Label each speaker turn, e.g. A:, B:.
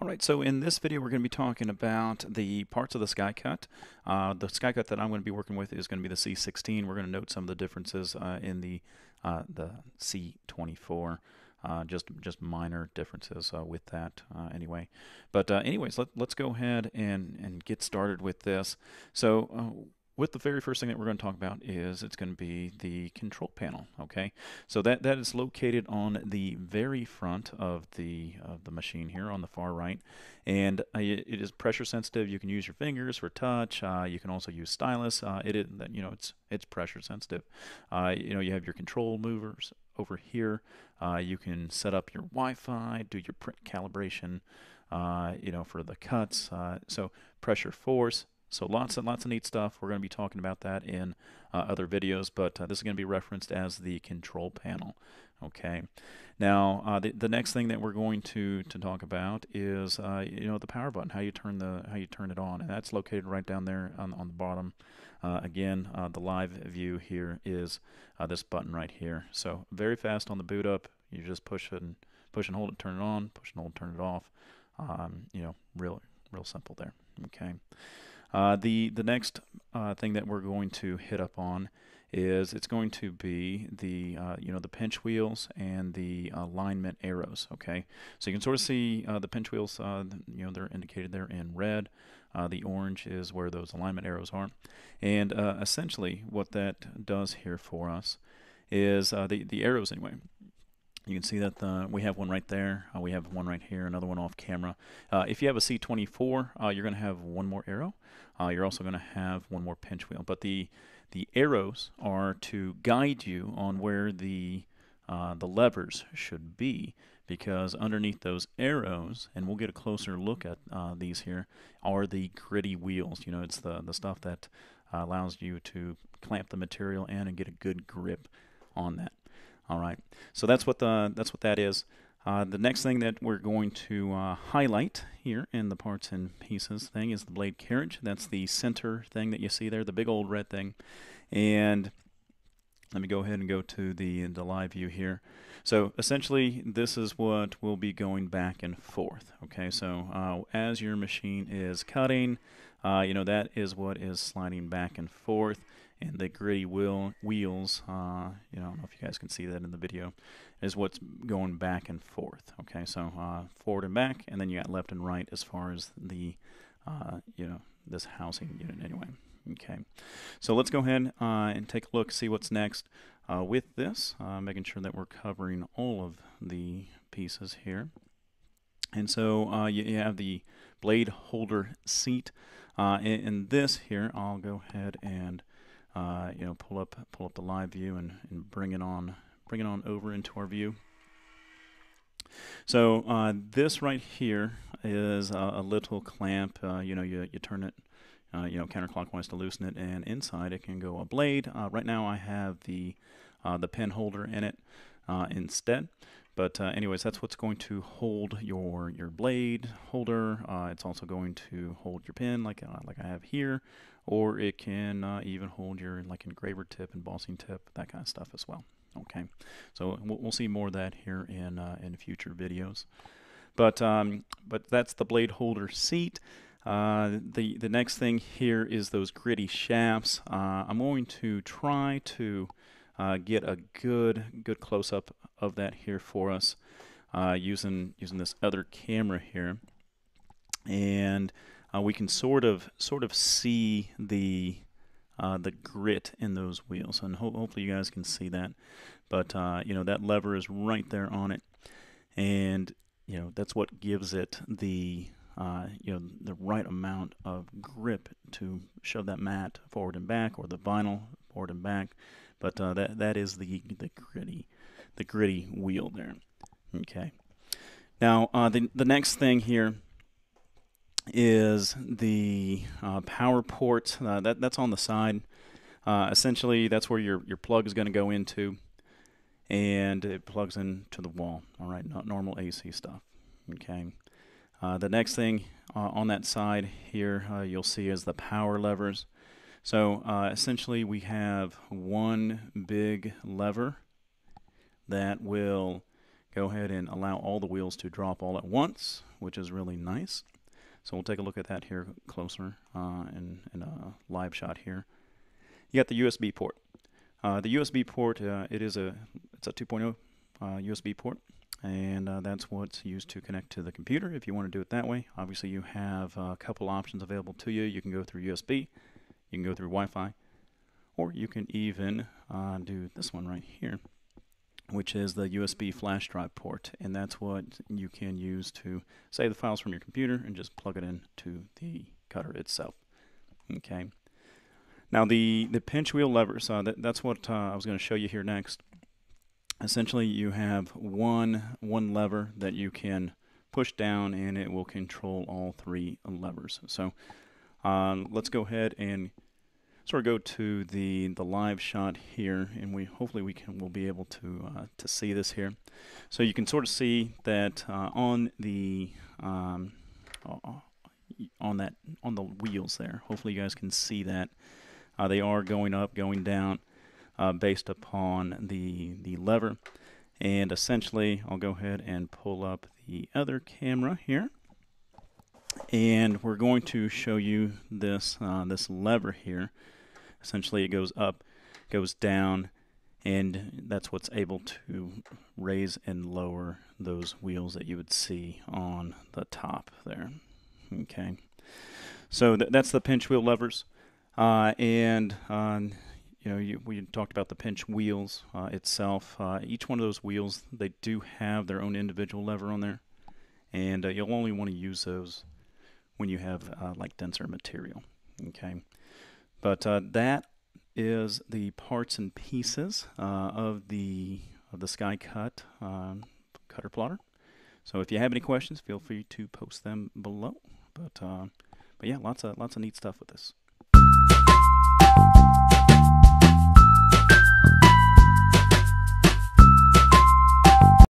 A: All right, so in this video, we're going to be talking about the parts of the Skycut. The Skycut that I'm going to be working with is going to be the C16. We're going to note some of the differences in the C24. Just minor differences with that anyway. But anyways, let's go ahead and get started with this. So with the very first thing that we're going to talk about is it's going to be the control panel. Okay, so that is located on the very front of the machine here on the far right, and it is pressure sensitive. You can use your fingers for touch. You can also use stylus. It's pressure sensitive. You have your control movers over here. You can set up your Wi-Fi, do your print calibration, for the cuts. So pressure force. So lots and lots of neat stuff. We're going to be talking about that in other videos, but this is going to be referenced as the control panel. Okay. Now the next thing that we're going to talk about is the power button, how you turn it on, and that's located right down there on the bottom. Again, the live view here is this button right here. So very fast on the boot up. You just push and hold it, turn it on. Push and hold, turn it off. Real simple there. Okay. The next thing that we're going to hit up on is it's going to be the pinch wheels and the alignment arrows. Okay, so you can sort of see the pinch wheels. They're indicated there in red. The orange is where those alignment arrows are, and essentially what that does here for us is the arrows anyway. You can see that we have one right there. We have one right here, another one off camera. If you have a C24, you're going to have one more arrow. You're also going to have one more pinch wheel. But the arrows are to guide you on where the levers should be, because underneath those arrows, and we'll get a closer look at these here, are the gritty wheels. It's the stuff that allows you to clamp the material in and get a good grip on that. All right, so that's what that is. The next thing that we're going to highlight here in the parts and pieces thing is the blade carriage. That's the center thing that you see there, the big old red thing. And let me go ahead and go to the live view here. So essentially, this is what will be going back and forth. Okay, so as your machine is cutting, that is what is sliding back and forth. And the gritty wheels, I don't know if you guys can see that in the video, is what's going back and forth. Okay, so forward and back, and then you got left and right as far as the, this housing unit anyway. Okay, so let's go ahead and take a look, see what's next with this, making sure that we're covering all of the pieces here. And so you have the blade holder seat. In this here, I'll go ahead and pull up the live view and bring it on over into our view. So this right here is a little clamp. You turn it counterclockwise to loosen it, and inside it can go a blade. Right now I have the pen holder in it instead. But anyways, that's what's going to hold your blade holder. It's also going to hold your pen like I have here, or it can even hold your engraver tip, embossing tip, that kind of stuff as well. Okay, so we'll see more of that here in future videos. But that's the blade holder seat. The next thing here is those gritty shafts. I'm going to try to get a good close-up of that here for us using this other camera here, and we can sort of see the grit in those wheels, and hopefully you guys can see that. But that lever is right there on it, and that's what gives it the the right amount of grip to shove that mat forward and back, or the vinyl forward and back. But that is the gritty wheel there. Okay. Now the next thing here is the power port. That's on the side. Essentially, that's where your plug is going to go into, and it plugs into the wall. All right, not normal AC stuff. Okay. The next thing on that side here you'll see is the power levers. So essentially we have one big lever that will go ahead and allow all the wheels to drop all at once, which is really nice. So we'll take a look at that here closer in a live shot here. You got the USB port. The USB port, it's a 2.0 USB port, and that's what's used to connect to the computer if you want to do it that way. Obviously, you have a couple options available to you. You can go through USB, you can go through Wi-Fi, or you can even do this one right here, which is the USB flash drive port, and that's what you can use to save the files from your computer and just plug it into the cutter itself. Okay. Now the pinch wheel levers, that's what I was going to show you here next. Essentially, you have one lever that you can push down, and it will control all 3 levers. So let's go ahead and sort of go to the live shot here, and hopefully we'll be able to see this here. So you can sort of see that on the wheels there. Hopefully you guys can see that they are going up, going down based upon the lever. And essentially, I'll go ahead and pull up the other camera here, and we're going to show you this this lever here. Essentially, it goes up, goes down, and that's what's able to raise and lower those wheels that you would see on the top there. Okay, so that's the pinch wheel levers, we talked about the pinch wheels itself. Each one of those wheels, they do have their own individual lever on there, and you'll only want to use those when you have like denser material. Okay, but that is the parts and pieces of the Skycut cutter plotter. So if you have any questions, feel free to post them below. But yeah, lots of neat stuff with this.